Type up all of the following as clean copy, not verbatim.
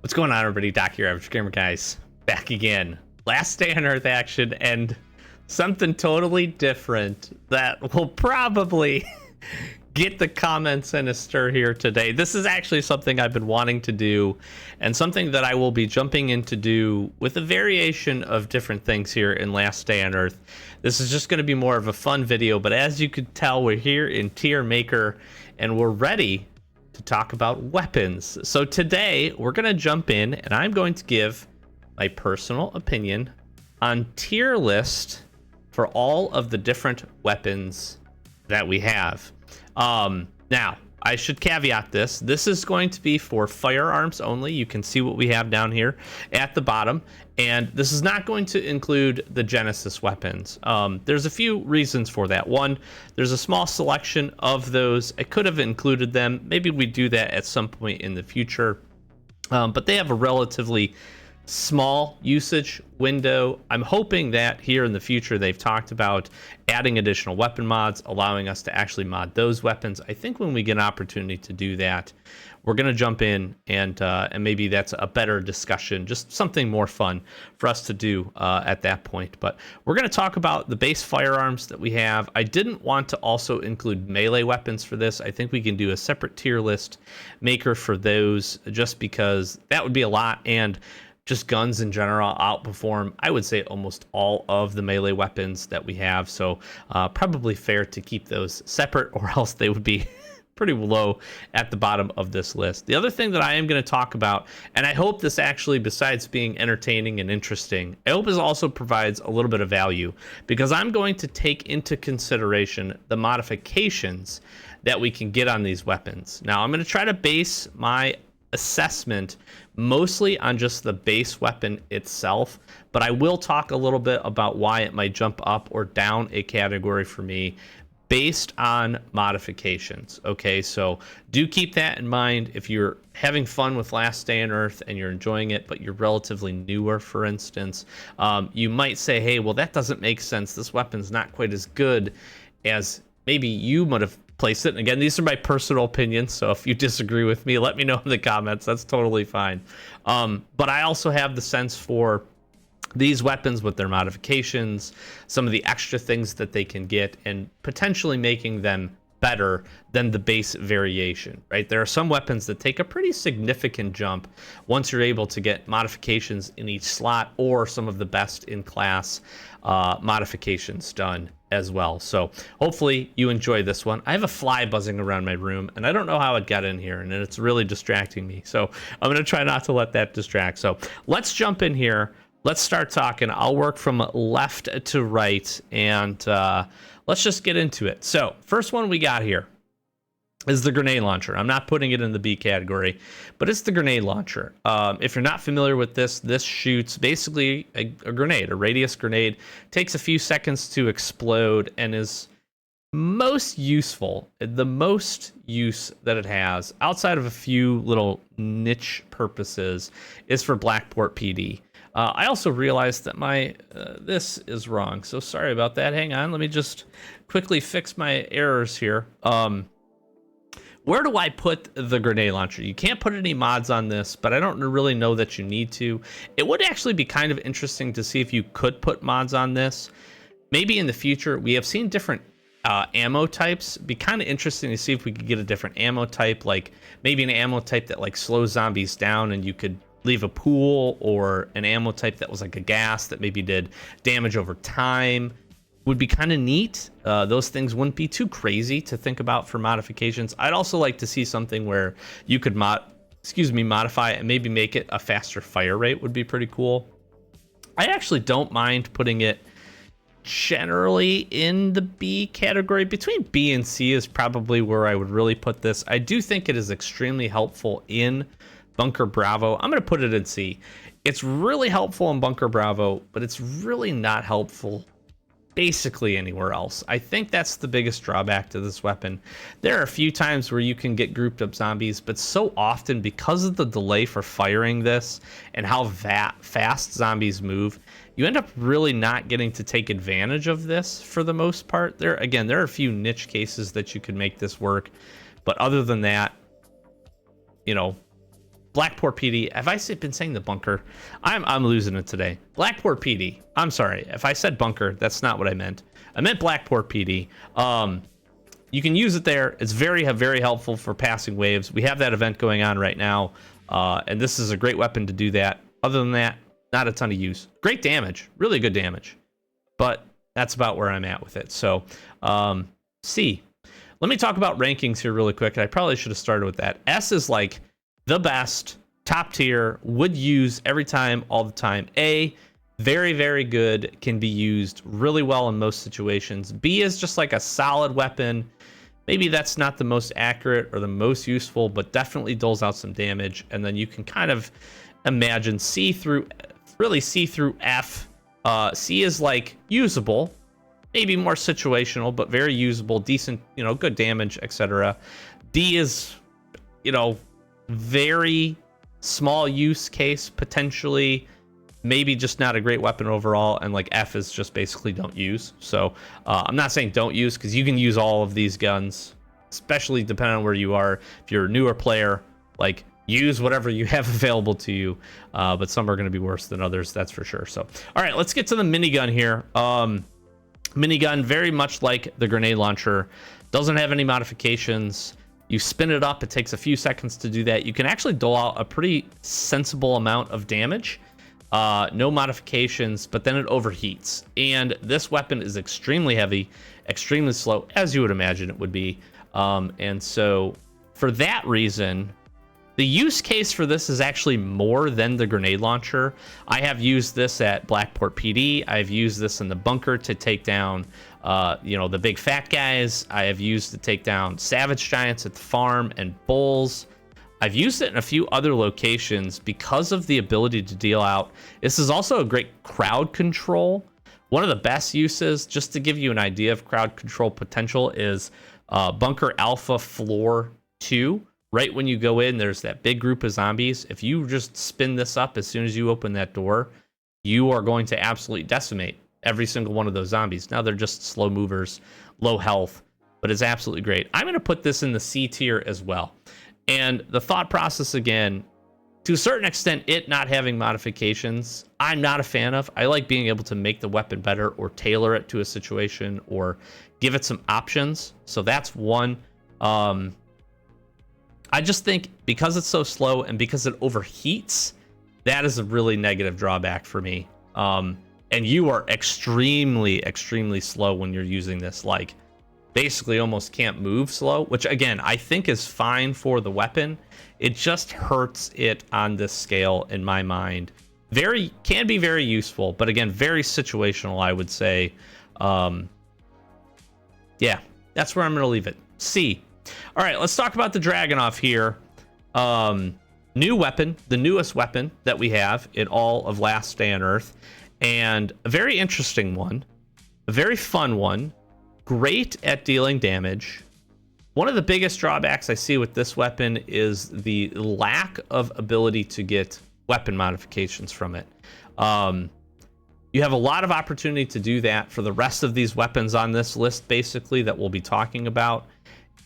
What's going on, everybody? Doc here, Average Gamer Guys, back again. Last Day on Earth action and something totally different that will probably get the comments in a stir here today. This is actually something I've been wanting to do and something that I will be jumping in to do with a variation of different things here in Last Day on Earth. This is just going to be more of a fun video, but as you could tell, we're here in Tier Maker and we're ready to talk about weapons. So today we're going to jump in and I'm going to give my personal opinion on tier list for all of the different weapons that we have. Now I should caveat this. This is going to be for firearms only. You can see what we have down here at the bottom. And this is not going to include the Genesis weapons. There's a few reasons for that. One, there's a small selection of those. I could have included them. Maybe we do that at some point in the future. But they have a relatively small usage window. I'm hoping that here in the future they've talked about adding additional weapon mods, allowing us to actually mod those weapons. I think when we get an opportunity to do that, we're going to jump in and maybe that's a better discussion, just something more fun for us to do at that point. But we're going to talk about the base firearms that we have. I didn't want to also include melee weapons for this. I think we can do a separate tier list maker for those just because that would be a lot, and just guns in general outperform, I would say, almost all of the melee weapons that we have. So probably fair to keep those separate, or else they would be pretty low at the bottom of this list. The other thing that I am going to talk about, and I hope this actually, besides being entertaining and interesting, I hope it also provides a little bit of value, because I'm going to take into consideration the modifications that we can get on these weapons. Now, I'm going to try to base my assessment mostly on just the base weapon itself, but I will talk a little bit about why it might jump up or down a category for me based on modifications. Okay, so do keep that in mind if you're having fun with Last Day on Earth and you're enjoying it, but you're relatively newer, for instance. You might say, hey, well, that doesn't make sense. This weapon's not quite as good as maybe you might have placed it. And again, these are my personal opinions, so if you disagree with me, let me know in the comments. That's totally fine. But I also have the sense for these weapons with their modifications, some of the extra things that they can get, and potentially making them better than the base variation, right? There are some weapons that take a pretty significant jump once you're able to get modifications in each slot, or some of the best in class modifications done as well. So hopefully you enjoy this one. I have a fly buzzing around my room and I don't know how it got in here, and it's really distracting me. So I'm going to try not to let that distract. So let's jump in here. Let's start talking. I'll work from left to right, and let's just get into it. So first one we got here is the grenade launcher. I'm not putting it in the B category, but it's the grenade launcher. If you're not familiar with this, this shoots basically a grenade, a radius grenade. Takes a few seconds to explode and is most useful. The most use that it has, outside of a few little niche purposes, is for Blackport PD. I also realized that my this is wrong, so sorry about that. Hang on, let me just quickly fix my errors here. Where do I put the grenade launcher? You can't put any mods on this, but I don't really know that you need to. It would actually be kind of interesting to see if you could put mods on this. Maybe in the future. We have seen different ammo types. Be kind of interesting to see if we could get a different ammo type, like maybe an ammo type that like slows zombies down and you could leave a pool, or an ammo type that was like a gas that maybe did damage over time. Would be kind of neat. Those things wouldn't be too crazy to think about for modifications. I'd also like to see something where you could modify it and maybe make it a faster fire rate. Would be pretty cool. I actually don't mind putting it generally in the B category. Between B and C is probably where I would really put this. I do think it is extremely helpful in Bunker Bravo. I'm going to put it in C. It's really helpful in Bunker Bravo, but it's really not helpful basically anywhere else. I think that's the biggest drawback to this weapon. There are a few times where you can get grouped up zombies, but so often, because of the delay for firing this and how fast zombies move, you end up really not getting to take advantage of this for the most part. There are a few niche cases that you could make this work, but other than that, you know, Blackport PD. Have I been saying the bunker? I'm losing it today. Blackport PD. I'm sorry. If I said bunker, that's not what I meant. I meant Blackport PD. You can use it there. It's very helpful for passing waves. We have that event going on right now, and this is a great weapon to do that. Other than that, not a ton of use. Great damage, really good damage, but that's about where I'm at with it. So, C. Let me talk about rankings here really quick. I probably should have started with that. S is like the best, top tier, would use every time, all the time. A, very good, can be used really well in most situations. B is just like a solid weapon. Maybe that's not the most accurate or the most useful, but definitely doles out some damage. And then you can kind of imagine C through F. C is like usable, maybe more situational, but very usable, decent, good damage, etc. D is, very small use case, potentially, maybe just not a great weapon overall, and like F is just basically don't use. So I'm not saying don't use, because you can use all of these guns, especially depending on where you are. If you're a newer player, like use whatever you have available to you, but some are going to be worse than others, that's for sure. So all right, let's get to the minigun here. Minigun, very much like the grenade launcher, doesn't have any modifications. You spin it up, it takes a few seconds to do that. You can actually dole out a pretty sensible amount of damage. No modifications, but then it overheats. And this weapon is extremely heavy, extremely slow, as you would imagine it would be. And so for that reason, the use case for this is actually more than the grenade launcher. I have used this at Blackport PD. I've used this in the bunker to take down, the big fat guys. I have used to take down savage giants at the farm and bulls. I've used it in a few other locations because of the ability to deal out. This is also a great crowd control. One of the best uses, just to give you an idea of crowd control potential, is Bunker Alpha Floor 2. Right when you go in, there's that big group of zombies. If you just spin this up as soon as you open that door, you are going to absolutely decimate every single one of those zombies. Now they're just slow movers, low health, but it's absolutely great. I'm going to put this in the C tier as well. And the thought process, again, to a certain extent, it not having modifications, I'm not a fan of. I like being able to make the weapon better or tailor it to a situation or give it some options. So that's one. I just think because it's so slow and because it overheats, that is a really negative drawback for me. And you are extremely slow when you're using this, like basically almost can't move slow, which again, I think is fine for the weapon. It just hurts it on this scale in my mind. Can be very useful, but again, very situational, I would say. Yeah, that's where I'm going to leave it. C. All right, let's talk about the Dragonov here. New weapon, the newest weapon that we have in all of Last Day on Earth, and a very interesting one, a very fun one, great at dealing damage. One of the biggest drawbacks I see with this weapon is the lack of ability to get weapon modifications from it. You have a lot of opportunity to do that for the rest of these weapons on this list, basically, that we'll be talking about.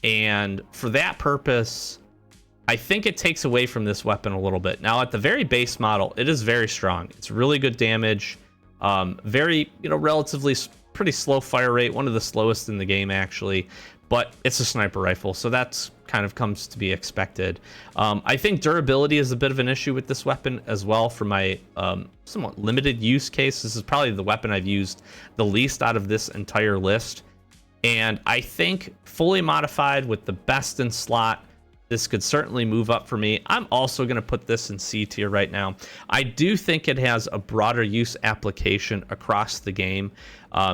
And for that purpose, I think it takes away from this weapon a little bit. Now, at the very base model, it is very strong. It's really good damage. Very, relatively pretty slow fire rate. One of the slowest in the game, actually. But it's a sniper rifle, so that's kind of comes to be expected. I think durability is a bit of an issue with this weapon as well for my somewhat limited use case. This is probably the weapon I've used the least out of this entire list. And I think fully modified with the best in slot, this could certainly move up for me. I'm also going to put this in C tier right now. I do think it has a broader use application across the game.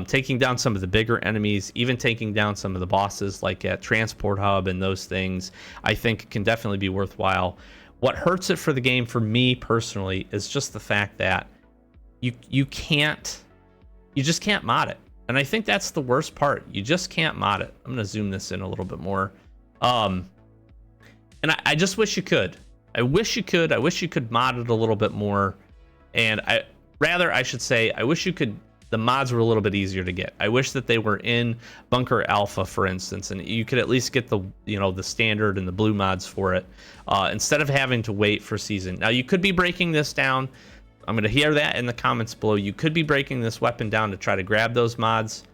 Taking down some of the bigger enemies, even taking down some of the bosses like at Transport Hub and those things, I think can definitely be worthwhile. What hurts it for the game for me personally is just the fact that you just can't mod it. And I think that's the worst part. You just can't mod it. I'm going to zoom this in a little bit more. And I just wish you could. I wish you could mod it a little bit more. And I should say, I wish you could the mods were a little bit easier to get. I wish that they were in Bunker Alpha, for instance, and you could at least get the, you know, the standard and the blue mods for it, instead of having to wait for season. Now, you could be breaking this down. I'm going to hear that in the comments below. You could be breaking this weapon down to try to grab those mods.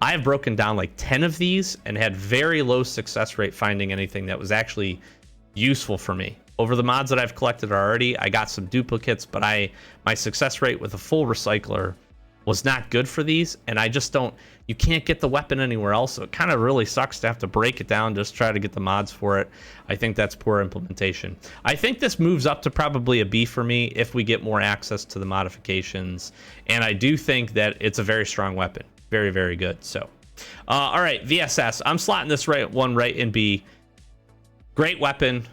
I've broken down like 10 of these and had very low success rate finding anything that was actually useful for me. Over the mods that I've collected already, I got some duplicates, but my success rate with a full recycler was not good for these, and I just don't, you can't get the weapon anywhere else, so it kind of really sucks to have to break it down, just try to get the mods for it. I think that's poor implementation. I think this moves up to probably a B for me if we get more access to the modifications, and I do think that it's a very strong weapon. Very, very good. So, all right, VSS. I'm slotting this right in B. Great weapon.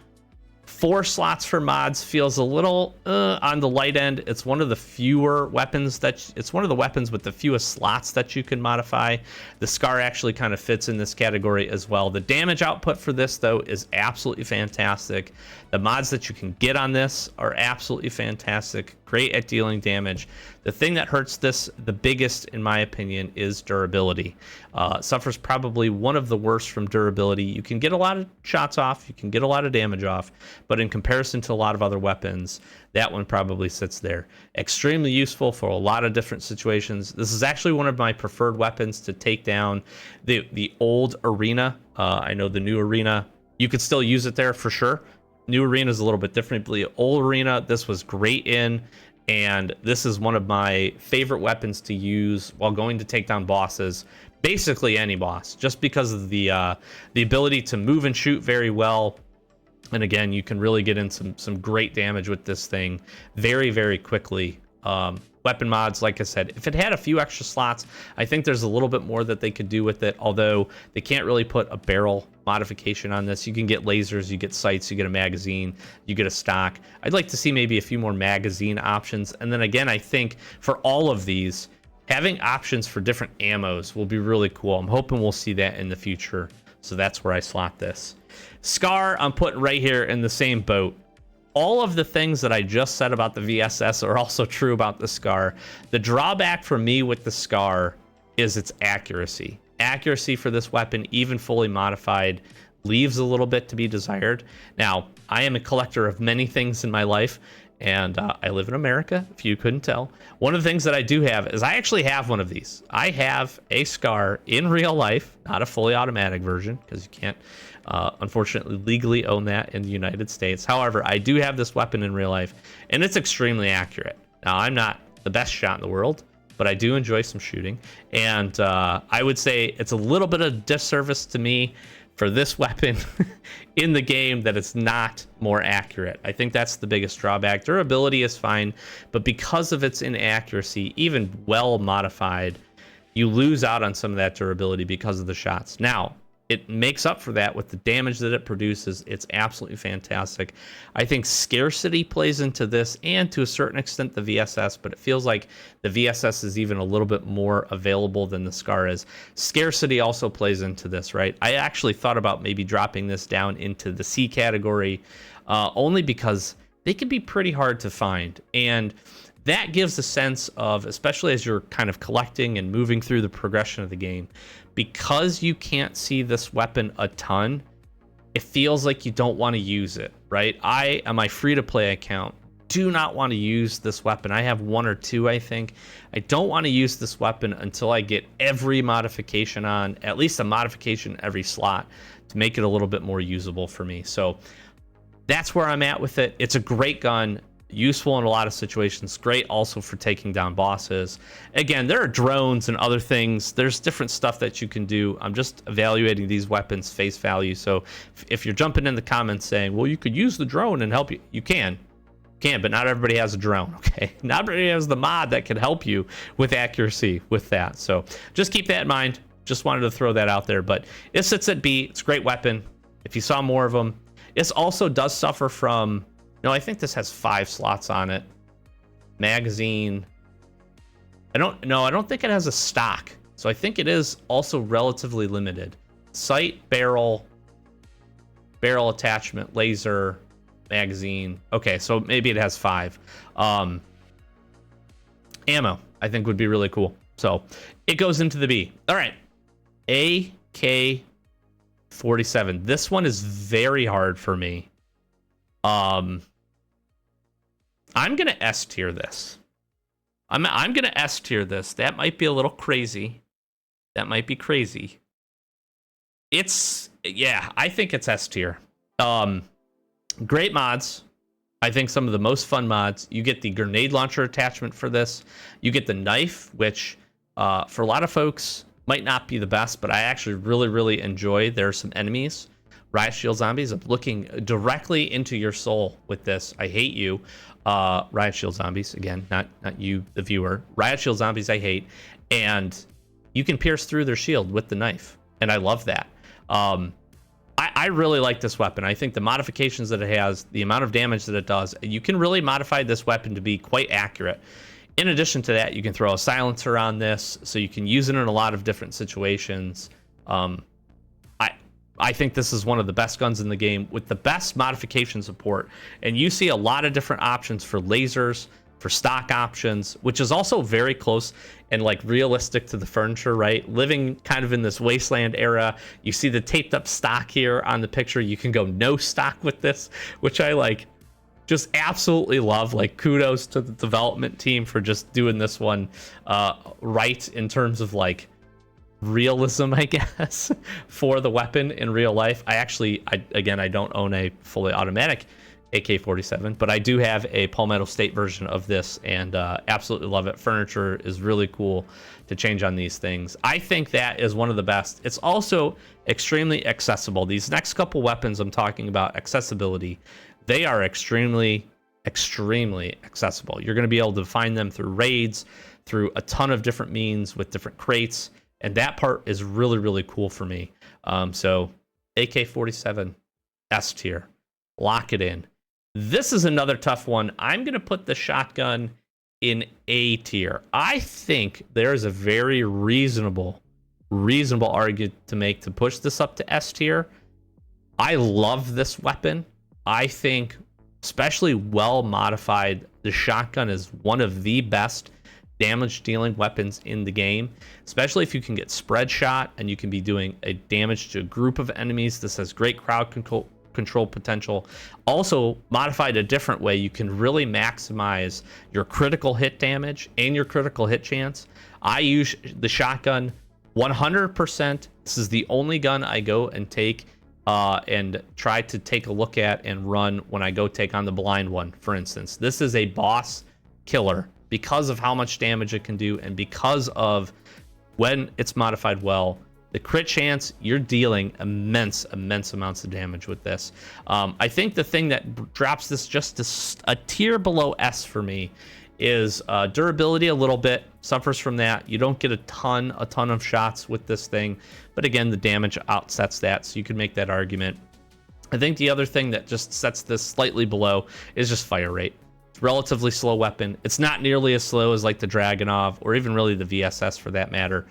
4 slots for mods feels a little on the light end. It's one of the fewer weapons it's one of the weapons with the fewest slots that you can modify. The Scar actually kind of fits in this category as well. The damage output for this, though, is absolutely fantastic. The mods that you can get on this are absolutely fantastic. Great at dealing damage. The thing that hurts this the biggest, in my opinion, is durability. Suffers probably one of the worst from durability. You can get a lot of shots off, you can get a lot of damage off, but in comparison to a lot of other weapons, that one probably sits there. Extremely useful for a lot of different situations. This is actually one of my preferred weapons to take down the old arena. I know the new arena, you could still use it there for sure. New arena is a little bit different, but the old arena, this was great in, and this is one of my favorite weapons to use while going to take down bosses. Basically any boss, just because of the ability to move and shoot very well. And again, you can really get in some great damage with this thing very, very quickly. Weapon mods, like I said, if it had a few extra slots, I think there's a little bit more that they could do with it, although they can't really put a barrel modification on this. You can get lasers, you get sights, you get a magazine, you get a stock. I'd like to see maybe a few more magazine options. And then again, I think for all of these, having options for different ammos will be really cool. I'm hoping we'll see that in the future. So that's where I slot this. Scar, I'm putting right here in the same boat. All of the things that I just said about the VSS are also true about the Scar. The drawback for me with the Scar is its accuracy. Accuracy for this weapon, even fully modified, leaves a little bit to be desired. Now, I am a collector of many things in my life, and I live in America, if you couldn't tell. One of the things that I do have is I actually have one of these. I have a Scar in real life, not a fully automatic version, because you can't, unfortunately, legally own that in the United States. However, I do have this weapon in real life, and it's extremely accurate. Now, I'm not the best shot in the world, but I do enjoy some shooting, and I would say it's a little bit of disservice to me for this weapon in the game that it's not more accurate. I think that's the biggest drawback. Durability is fine, but because of its inaccuracy, even well modified, you lose out on some of that durability because of the shots. Now, it makes up for that with the damage that it produces. It's absolutely fantastic. I think scarcity plays into this, and to a certain extent the VSS, but it feels like the VSS is even a little bit more available than the Scar is. Scarcity also plays into this, right? I actually thought about maybe dropping this down into the C category, only because they can be pretty hard to find. And that gives a sense of, especially as you're kind of collecting and moving through the progression of the game, because you can't see this weapon a ton, it feels like you don't want to use it, right? I, on my free-to-play account, do not want to use this weapon. I have 1 or 2, I think. I don't want to use this weapon until I get every modification on, at least a modification every slot, to make it a little bit more usable for me. So that's where I'm at with it. It's a great gun. Useful in a lot of situations. Great also for taking down bosses. Again, there are drones and other things. There's different stuff that you can do. I'm just evaluating these weapons face value. So if you're jumping in the comments saying, well, you could use the drone and help you, you can, but not everybody has a drone, okay? Not everybody has the mod that can help you with accuracy with that. So just keep that in mind. Just wanted to throw that out there, but it sits at B. It's a great weapon. If you saw more of them, this also does suffer from, no, I think this has 5 slots on it. Magazine. I don't think it has a stock. So I think it is also relatively limited. Sight, barrel attachment, laser, magazine. Okay, so maybe it has 5. Ammo, I think, would be really cool. So it goes into the B. All right. AK-47. This one is very hard for me. I'm gonna S tier this. I'm gonna S tier this. That might be a little crazy. That might be crazy. I think it's S tier. Great mods. I think some of the most fun mods. You get the grenade launcher attachment for this. You get the knife, which for a lot of folks might not be the best, but I actually really, really enjoy. There are some enemies, Riot Shield zombies, of looking directly into your soul with this. I hate you. Riot Shield zombies, again, not you, the viewer. Riot Shield zombies I hate. And you can pierce through their shield with the knife. And I love that. I really like this weapon. I think the modifications that it has, the amount of damage that it does, you can really modify this weapon to be quite accurate. In addition to that, you can throw a silencer on this, so you can use it in a lot of different situations. I think this is one of the best guns in the game with the best modification support. And you see a lot of different options for lasers, for stock options, which is also very close and like realistic to the furniture, right? Living kind of in this wasteland era. You see the taped up stock here on the picture. You can go no stock with this, which I like just absolutely love. Like, kudos to the development team for just doing this one right in terms of like realism, I guess, for the weapon in real life. I don't own a fully automatic AK-47, but I do have a Palmetto State version of this, and absolutely love it. Furniture is really cool to change on these things. I think that is one of the best. It's also extremely accessible. These next couple weapons I'm talking about, accessibility, they are extremely accessible. You're going to be able to find them through raids, through a ton of different means with different crates, and that part is really, really cool for me. So AK-47, S tier. Lock it in. This is another tough one. I'm going to put the shotgun in A tier. I think there's a very reasonable argument to make to push this up to S tier. I love this weapon. I think, especially well modified, the shotgun is one of the best damage dealing weapons in the game, especially if you can get spread shot and you can be doing a damage to a group of enemies. This has great crowd control potential. Also modified a different way, you can really maximize your critical hit damage and your critical hit chance. I use the shotgun 100%. This is the only gun I go and take and try to take a look at and run when I go take on the blind one, for instance. This is a boss killer because of how much damage it can do, and because of when it's modified well, the crit chance, you're dealing immense amounts of damage with this. I think the thing that drops this just a tier below S for me is durability a little bit. Suffers from that. You don't get a ton of shots with this thing, but again, the damage outsets that, so you can make that argument. I think the other thing that just sets this slightly below is just fire rate. It's a relatively slow weapon. It's not nearly as slow as like the Dragonov, or even really the VSS for that matter,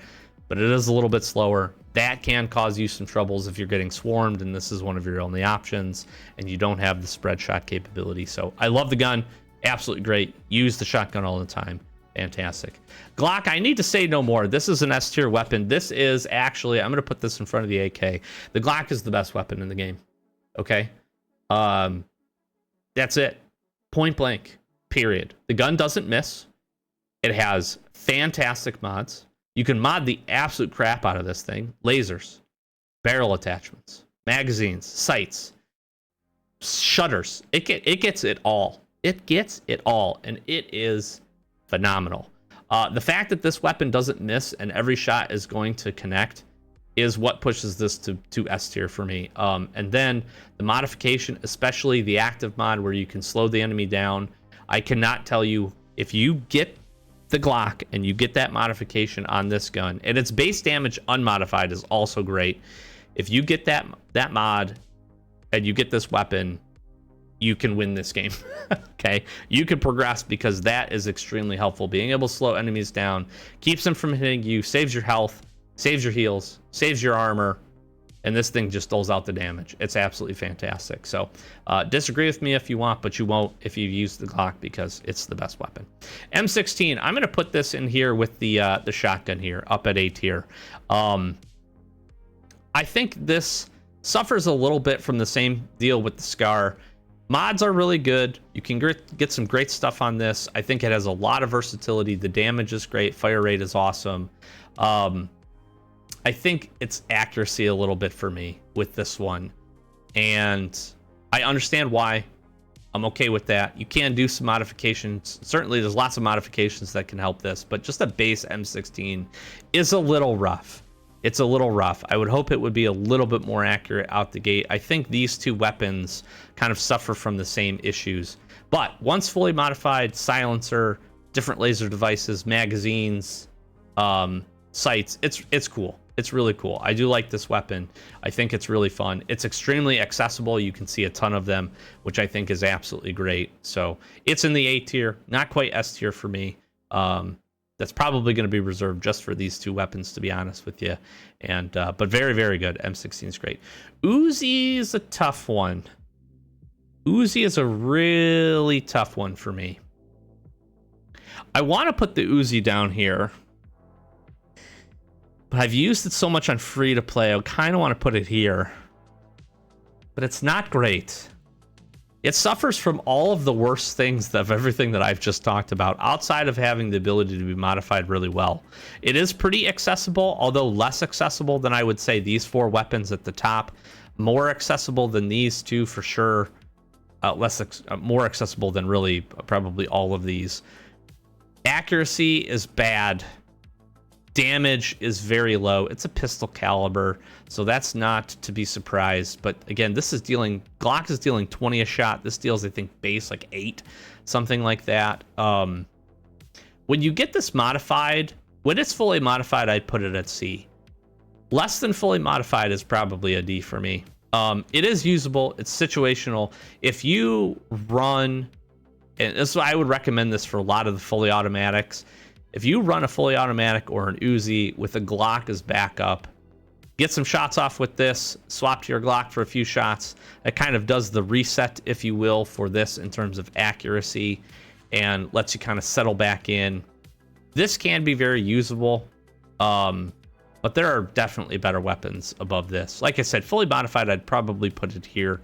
but it is a little bit slower. That can cause you some troubles if you're getting swarmed, and this is one of your only options, and you don't have the spread shot capability. So I love the gun. Absolutely great. Use the shotgun all the time. Fantastic. Glock, I need to say no more. This is an S tier weapon. This is actually, I'm going to put this in front of the AK. The Glock is the best weapon in the game. Okay? That's it. Point blank. Period. The gun doesn't miss. It has fantastic mods. You can mod the absolute crap out of this thing. Lasers, barrel attachments, magazines, sights, shutters. It gets it all. It gets it all, and it is phenomenal. The fact that this weapon doesn't miss and every shot is going to connect is what pushes this to S tier for me. And then the modification, especially the active mod where you can slow the enemy down. I cannot tell you, if you get the Glock and you get that modification on this gun, and its base damage unmodified is also great. If you get that mod and you get this weapon, you can win this game. Okay, you can progress, because that is extremely helpful. Being able to slow enemies down keeps them from hitting you, saves your health, saves your heals, saves your armor. And this thing just doles out the damage. It's absolutely fantastic. So disagree with me if you want, but you won't if you use the Glock because it's the best weapon. M16, I'm going to put this in here with the shotgun here, up at A tier. I think this suffers a little bit from the same deal with the Scar. Mods are really good. You can get some great stuff on this. I think it has a lot of versatility. The damage is great. Fire rate is awesome. I think it's accuracy a little bit for me with this one. And I understand why. I'm okay with that. You can do some modifications. Certainly, there's lots of modifications that can help this. But just a base M16 is a little rough. It's a little rough. I would hope it would be a little bit more accurate out the gate. I think these two weapons kind of suffer from the same issues. But once fully modified, silencer, different laser devices, magazines, sights, it's cool. It's really cool. I do like this weapon. I think it's really fun. It's extremely accessible. You can see a ton of them, which I think is absolutely great. So it's in the A tier, not quite S tier for me. That's probably going to be reserved just for these two weapons, to be honest with you. And but very, very good. M16 is great. Uzi is a tough one. Uzi is a really tough one for me. I want to put the Uzi down here, but I've used it so much on free to play. I kind of want to put it here, but it's not great. It suffers from all of the worst things of everything that I've just talked about, outside of having the ability to be modified really well. It is pretty accessible, although less accessible than I would say these four weapons at the top. More accessible than these two for sure. More accessible than really probably all of these. Accuracy is bad. Damage is very low. It's a pistol caliber, so that's not to be surprised. But again, this is dealing, Glock is dealing 20 a shot. This deals, I think, base like 8, something like that. When you get this modified, when it's fully modified, I'd put it at C. Less than fully modified is probably a D for me. It is usable. It's situational. If you run, and this is why I would recommend this for a lot of the fully automatics. If you run a fully automatic or an Uzi with a Glock as backup, get some shots off with this, swap to your Glock for a few shots. It kind of does the reset, if you will, for this in terms of accuracy and lets you kind of settle back in. This can be very usable, but there are definitely better weapons above this. Like I said, fully modified, I'd probably put it here,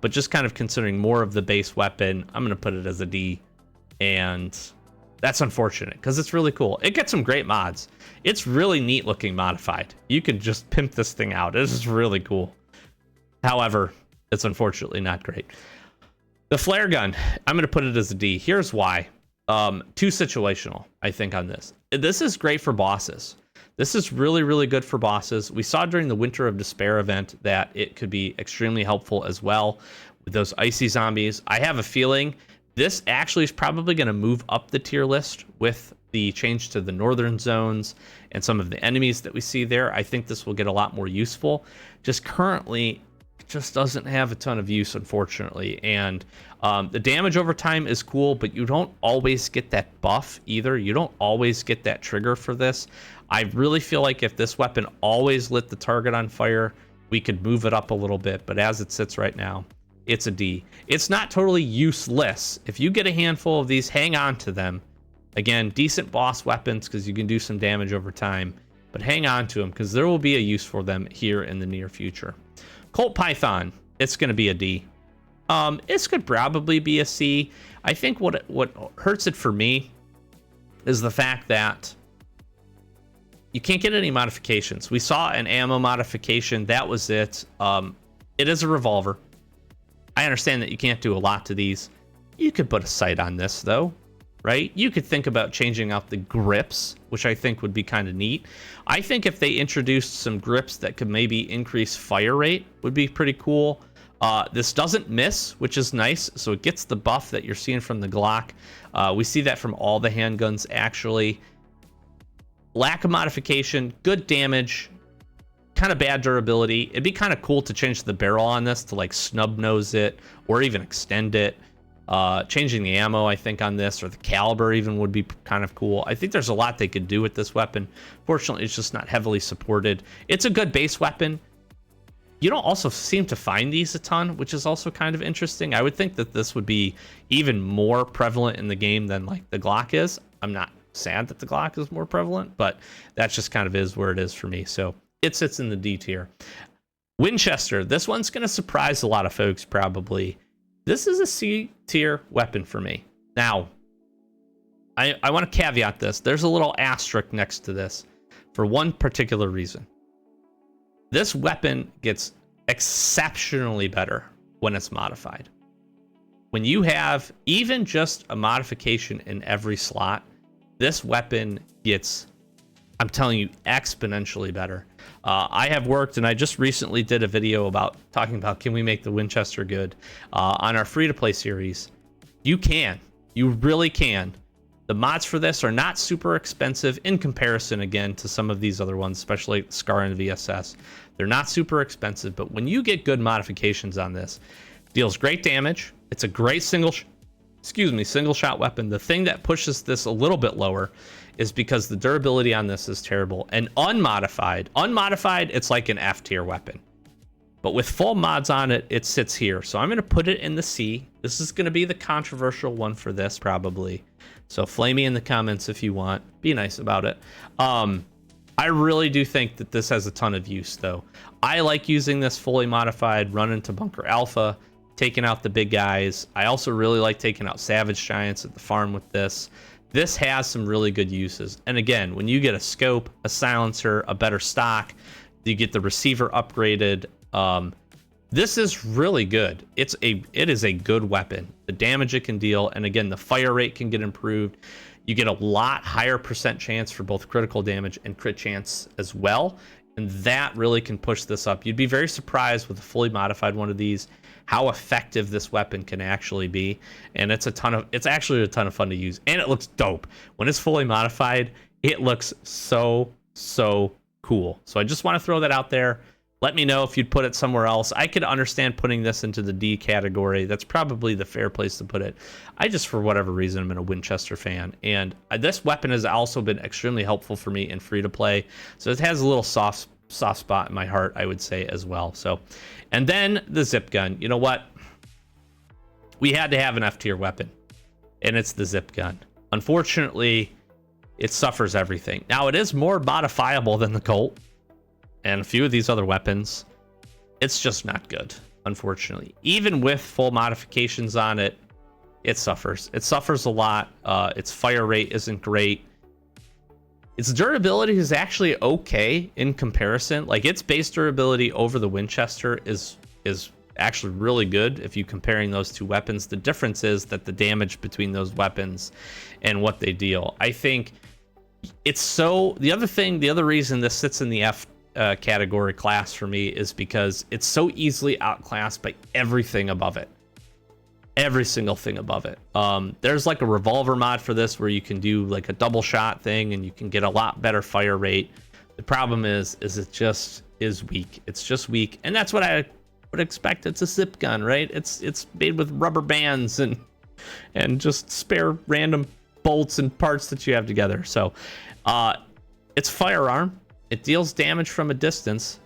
but just kind of considering more of the base weapon, I'm going to put it as a D. And that's unfortunate because it's really cool. It gets some great mods. It's really neat looking modified. You can just pimp this thing out. It's just really cool. However, it's unfortunately not great. The flare gun, I'm going to put it as a D. Here's why. Too situational, I think, on this. This is great for bosses. This is really, really good for bosses. We saw during the Winter of Despair event that it could be extremely helpful as well with those icy zombies. I have a feeling this actually is probably going to move up the tier list with the change to the northern zones and some of the enemies that we see there. I think this will get a lot more useful. Just currently, it just doesn't have a ton of use, unfortunately. And the damage over time is cool, but you don't always get that buff either. You don't always get that trigger for this. I really feel like if this weapon always lit the target on fire, we could move it up a little bit. But as it sits right now, it's a D. It's not totally useless. If you get a handful of these, hang on to them. Again, decent boss weapons because you can do some damage over time, but hang on to them because there will be a use for them here in the near future. Colt Python, it's going to be a D. This could probably be a C. I think what hurts it for me is the fact that you can't get any modifications. We saw an ammo modification. That was it. It is a revolver. I understand that you can't do a lot to these. You could put a sight on this, though, right? You could think about changing out the grips, which I think would be kind of neat. I think if they introduced some grips that could maybe increase fire rate would be pretty cool. This doesn't miss, which is nice, so it gets the buff that you're seeing from the Glock. We see that from all the handguns, actually. Lack of modification, good damage, kind of bad durability. It'd be kind of cool to change the barrel on this to like snub nose it or even extend it. Changing the ammo, I think, on this, or the caliber even, would be kind of cool. I think there's a lot they could do with this weapon. Fortunately, it's just not heavily supported. It's a good base weapon. You don't also seem to find these a ton, which is also kind of interesting. I would think that this would be even more prevalent in the game than like the Glock is. I'm not sad that the Glock is more prevalent, but that just kind of is where it is for me. So it sits in the D tier. Winchester, this one's going to surprise a lot of folks probably. This is a C tier weapon for me. Now, I want to caveat this. There's a little asterisk next to this for one particular reason. This weapon gets exceptionally better when it's modified. When you have even just a modification in every slot, this weapon gets, I'm telling you, exponentially better. I have worked, and I just recently did a video about talking about can we make the Winchester good on our free-to-play series. You can. You really can. The mods for this are not super expensive in comparison, again, to some of these other ones, especially Scar and VSS. They're not super expensive, but when you get good modifications on this, deals great damage. It's a great single shot weapon. The thing that pushes this a little bit lower is because the durability on this is terrible. And unmodified, it's like an F tier weapon. But with full mods on it, it sits here. So I'm going to put it in the C. This is going to be the controversial one for this, probably. So flame me in the comments if you want. Be nice about it. I really do think that this has a ton of use, though. I like using this fully modified, run into Bunker Alpha, taking out the big guys. I also really like taking out Savage Giants at the farm with this. This has some really good uses. And again, when you get a scope, a silencer, a better stock, you get the receiver upgraded. This is really good. It is a good weapon. The damage it can deal, and again, the fire rate can get improved. You get a lot higher percent chance for both critical damage and crit chance as well, and that really can push this up. You'd be very surprised with a fully modified one of these how effective this weapon can actually be, and it's actually a ton of fun to use, and it looks dope. When it's fully modified, it looks so cool. So I just want to throw that out there. Let me know if you'd put it somewhere else. I could understand putting this into the D category. That's probably the fair place to put it. I just, for whatever reason, I'm a Winchester fan. And this weapon has also been extremely helpful for me in free-to-play. So it has a little soft spot in my heart, I would say, as well. So, and then the zip gun. You know what? We had to have an F-tier weapon, and it's the zip gun. Unfortunately, it suffers everything. Now, it is more modifiable than the Colt and a few of these other weapons. It's just not good, unfortunately. Even with full modifications on it, it suffers. It suffers a lot. Its fire rate isn't great. Its durability is actually okay in comparison. Like, its base durability over the Winchester is actually really good if you're comparing those two weapons. The difference is that the damage between those weapons and what they deal. I think it's so... The other reason this sits in the F category class for me is because it's so easily outclassed by everything above it. Every single thing above it. There's like a revolver mod for this where you can do like a double shot thing and you can get a lot better fire rate. The problem is it just is weak. It's just weak, and that's what I would expect. It's a zip gun, right? It's made with rubber bands and just spare random bolts and parts that you have together. So it's firearm. It deals damage from a distance.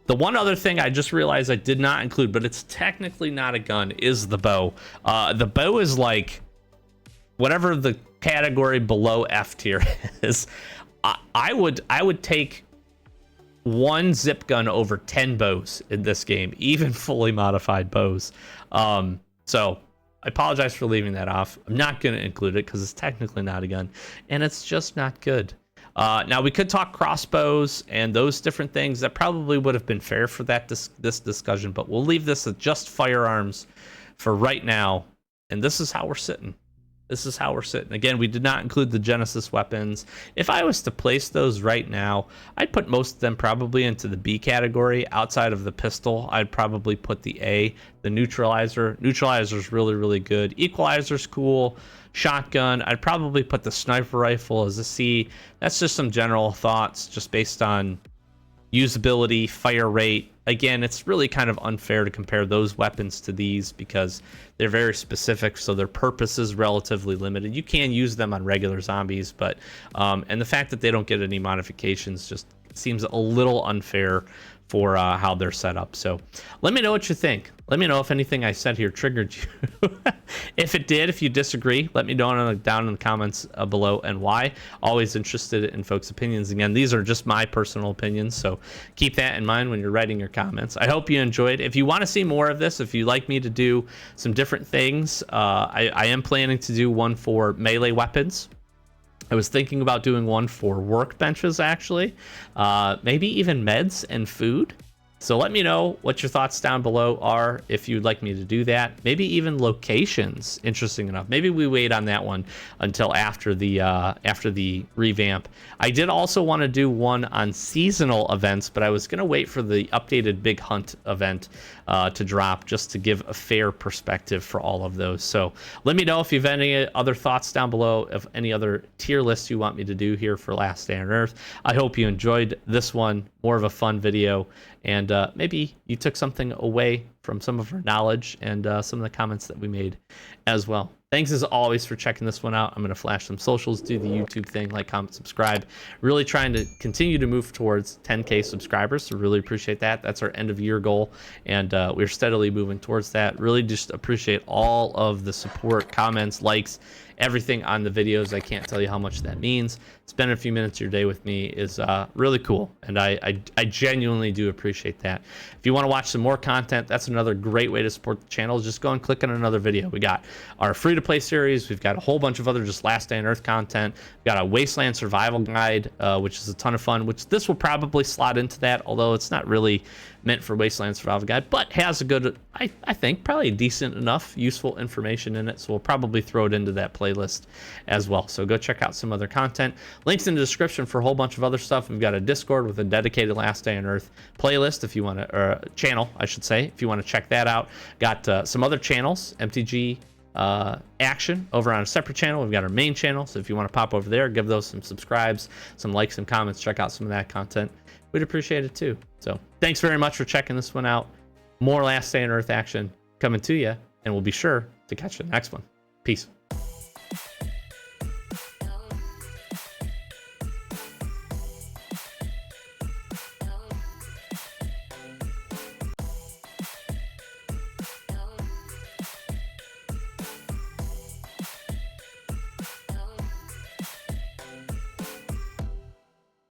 The one other thing I just realized I did not include, but it's technically not a gun, is the bow. The bow is like whatever the category below F tier is. I would take one zip gun over 10 bows in this game, even fully modified bows. So I apologize for leaving that off. I'm not going to include it because it's technically not a gun, and it's just not good. Now, we could talk crossbows and those different things. That probably would have been fair for this discussion, but we'll leave this at just firearms for right now. And this is how we're sitting. This is how we're sitting. Again, we did not include the Genesis weapons. If I was to place those right now, I'd put most of them probably into the B category. Outside of the pistol, I'd probably put the A. The neutralizer. Neutralizer's really, really good. Equalizer's cool. Shotgun, I'd probably put the sniper rifle as a C. That's just some general thoughts just based on usability, fire rate. Again, it's really kind of unfair to compare those weapons to these because they're very specific, so their purpose is relatively limited. You can use them on regular zombies, but and the fact that they don't get any modifications just seems a little unfair for how they're set up. So let me know what you think. Let me know if anything I said here triggered you. If it did, if you disagree, let me know down in the comments below and why. Always interested in folks' opinions. Again, these are just my personal opinions, so keep that in mind when you're writing your comments. I hope you enjoyed. If you want to see more of this, if you'd like me to do some different things, I am planning to do one for melee weapons. I was thinking about doing one for workbenches, actually. Maybe even meds and food. So let me know what your thoughts down below are if you'd like me to do that. Maybe even locations, interesting enough. Maybe we wait on that one until after the revamp. I did also want to do one on seasonal events, but I was going to wait for the updated Big Hunt event to drop just to give a fair perspective for all of those. So let me know if you have any other thoughts down below, of any other tier lists you want me to do here for Last Day on Earth. I hope you enjoyed this one, more of a fun video, and maybe you took something away from some of our knowledge and some of the comments that we made as well. Thanks as always for checking this one out. I'm going to flash some socials, do the YouTube thing, like, comment, subscribe. Really trying to continue to move towards 10K subscribers, so really appreciate that. That's our end of year goal, and we're steadily moving towards that. Really just appreciate all of the support, comments, likes, everything on the videos. I can't tell you how much that means. Spending a few minutes of your day with me is really cool, and I genuinely do appreciate that. If you want to watch some more content, that's another great way to support the channel. Just go and click on another video. We got our free-to-play series. We've got a whole bunch of other just Last Day on Earth content. We've got a Wasteland Survival Guide, which is a ton of fun, which this will probably slot into that, although it's not really meant for Wasteland Survival Guide, but has a good, I think, probably decent enough useful information in it, so we'll probably throw it into that playlist as well. So go check out some other content. Links in the description for a whole bunch of other stuff. We've got a Discord with a dedicated Last Day on Earth playlist, if you want to, or channel, I should say, if you want to check that out. Got some other channels, MTG action over on a separate channel. We've got our main channel, so if you want to pop over there, give those some subscribes, some likes, some comments, check out some of that content. We'd appreciate it too. So thanks very much for checking this one out. More Last Day on Earth action coming to you, and we'll be sure to catch you in the next one. Peace.